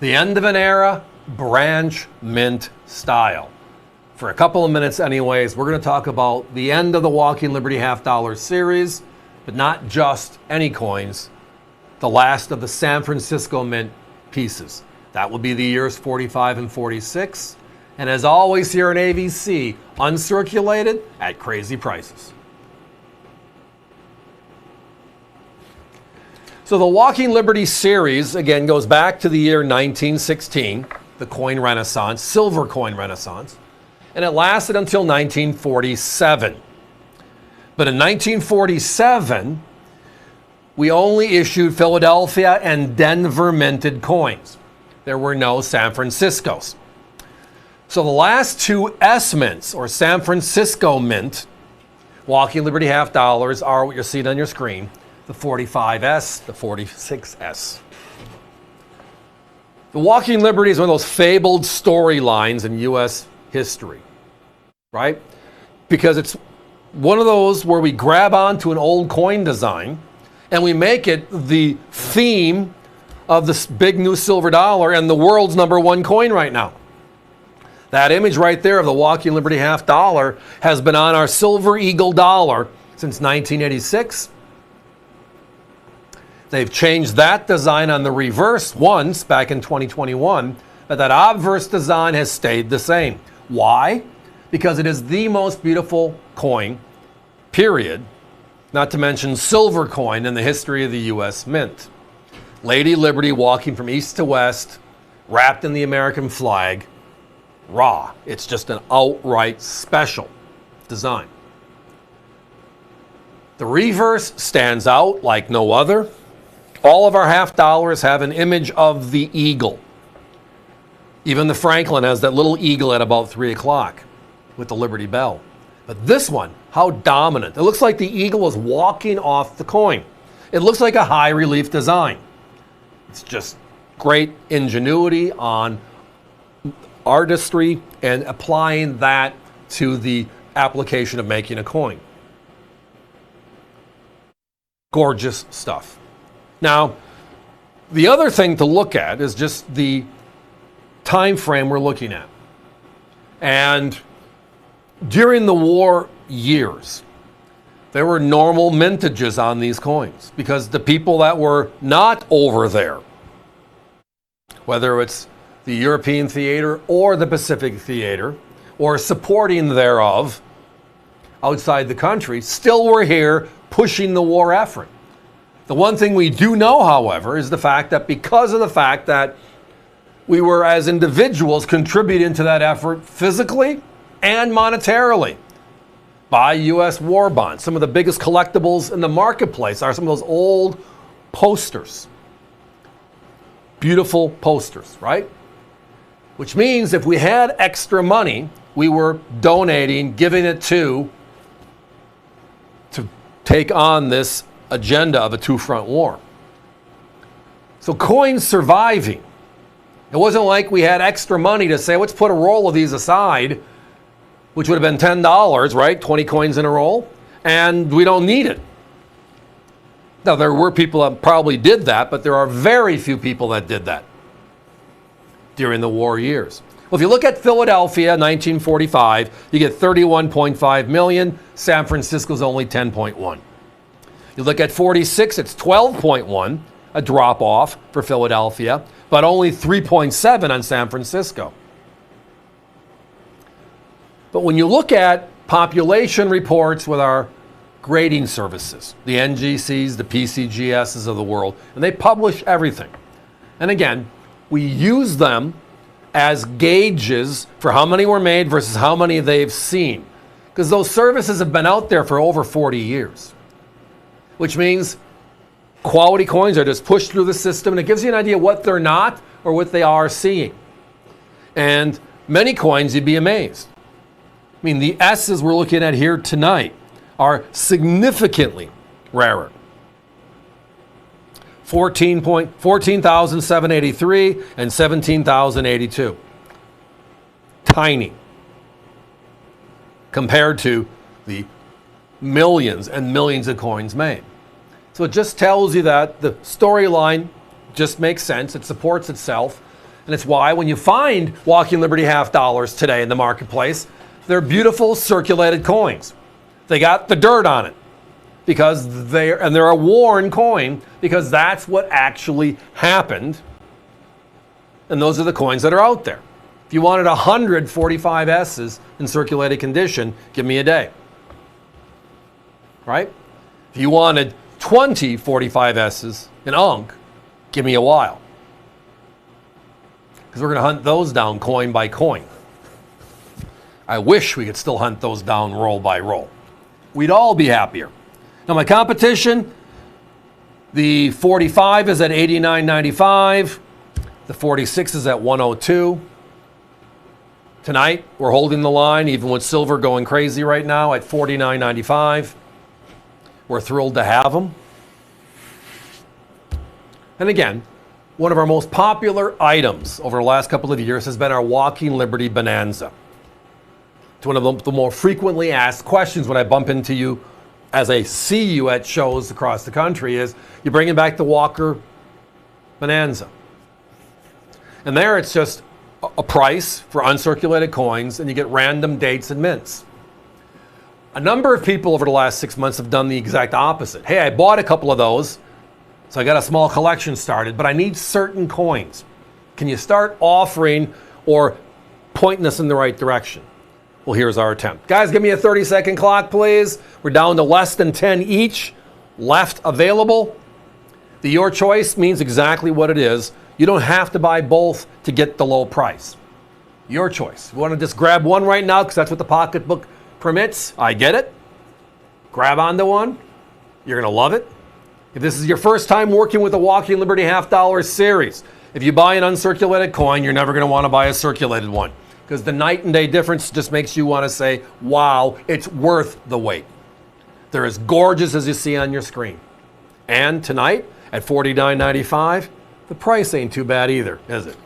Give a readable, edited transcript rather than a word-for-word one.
The end of an era, branch mint style. For a couple of minutes anyways, we're going to talk about the end of the Walking Liberty $half series, but not just any coins, the last of the San Francisco Mint pieces. That will be the years 45 and 46. And as always here in AVC, uncirculated at crazy prices. So the Walking Liberty series, again, goes back to the year 1916, the coin renaissance, silver coin renaissance, and it lasted until 1947. But in 1947, we only issued Philadelphia and Denver minted coins. There were no San Franciscos. So the last two S mints, or San Francisco mint, Walking Liberty $half, are what you're seeing on your screen. The 45S, the 46S. The Walking Liberty is one of those fabled storylines in U.S. history, right? Because it's one of those where we grab onto an old coin design and we make it the theme of this big new silver dollar and the world's #1 coin right now. That image right there of the Walking Liberty $half has been on our Silver Eagle dollar since 1986. They've changed that design on the reverse once back in 2021, but that obverse design has stayed the same. Why? Because it is the most beautiful coin, period, not to mention silver coin in the history of the U.S. Mint. Lady Liberty walking from east to west, wrapped in the American flag, raw. It's just an outright special design. The reverse stands out like no other. All of our $half have an image of the eagle. Even the Franklin has that little eagle at about 3 o'clock with the Liberty Bell. But this one, how dominant. It looks like the eagle is walking off the coin. It looks like a high relief design. It's just great ingenuity on artistry and applying that to the application of making a coin. Gorgeous stuff. Now, the other thing to look at is just the time frame we're looking at. And during the war years, there were normal mintages on these coins because the people that were not over there, whether it's the European theater or the Pacific theater, or supporting thereof outside the country, still were here pushing the war effort. The one thing we do know, however, is the fact that because of the fact that we were as individuals contributing to that effort physically and monetarily by U.S. war bonds. Some of the biggest collectibles in the marketplace are some of those old posters. Beautiful posters, right? Which means if we had extra money, we were donating, giving it to take on this agenda of a two-front war. So coins surviving. It wasn't like we had extra money to say, let's put a roll of these aside, which would have been $10, right? 20 coins in a roll, and we don't need it. Now, there were people that probably did that, but there are very few people that did that during the war years. Well, if you look at Philadelphia, 1945, you get 31.5 million. San Francisco's only 10.1. You look at 46, it's 12.1, a drop off for Philadelphia, but only 3.7 on San Francisco. But when you look at population reports with our grading services, the NGCs, the PCGSs of the world, and they publish everything. And again, we use them as gauges for how many were made versus how many they've seen. Because those services have been out there for over 40 years. Which means quality coins are just pushed through the system, and it gives you an idea what they're not or what they are seeing. And many coins, you'd be amazed. I mean, the S's we're looking at here tonight are significantly rarer. 14,783 and 17,082. Tiny compared to the millions and millions of coins made. So it just tells you that the storyline just makes sense. It supports itself. And it's why when you find Walking Liberty half dollars today in the marketplace, they're beautiful circulated coins. They got the dirt on it because they're a worn coin because that's what actually happened. And those are the coins that are out there. If you wanted 100 45S's in circulated condition, give me a day. Right? If you wanted 20 45S's in Unk, give me a while. Because we're going to hunt those down coin by coin. I wish we could still hunt those down roll by roll. We'd all be happier. Now my competition, the 45 is at $89.95. The 46 is at $102. Tonight, we're holding the line, even with silver going crazy right now at $49.95. We're thrilled to have them. And again, one of our most popular items over the last couple of years has been our Walking Liberty Bonanza. It's one of the more frequently asked questions when I bump into you as I see you at shows across the country is, you're bringing back the Walker Bonanza. And there it's just a price for uncirculated coins, and you get random dates and mints. A number of people over the last 6 months have done the exact opposite. Hey, I bought a couple of those, so I got a small collection started, but I need certain coins. Can you start offering or pointing us in the right direction? Well, here's our attempt. Guys, give me a 30-second clock, please. We're down to less than 10 each left available. The your choice means exactly what it is. You don't have to buy both to get the low price. Your choice. You want to just grab one right now because that's what the pocketbook permits? I get it. Grab onto one. You're going to love it. If this is your first time working with the Walking Liberty half dollar series, if you buy an uncirculated coin, you're never going to want to buy a circulated one because the night and day difference just makes you want to say, wow, it's worth the wait. They're as gorgeous as you see on your screen. And tonight at $49.95, the price ain't too bad either, is it?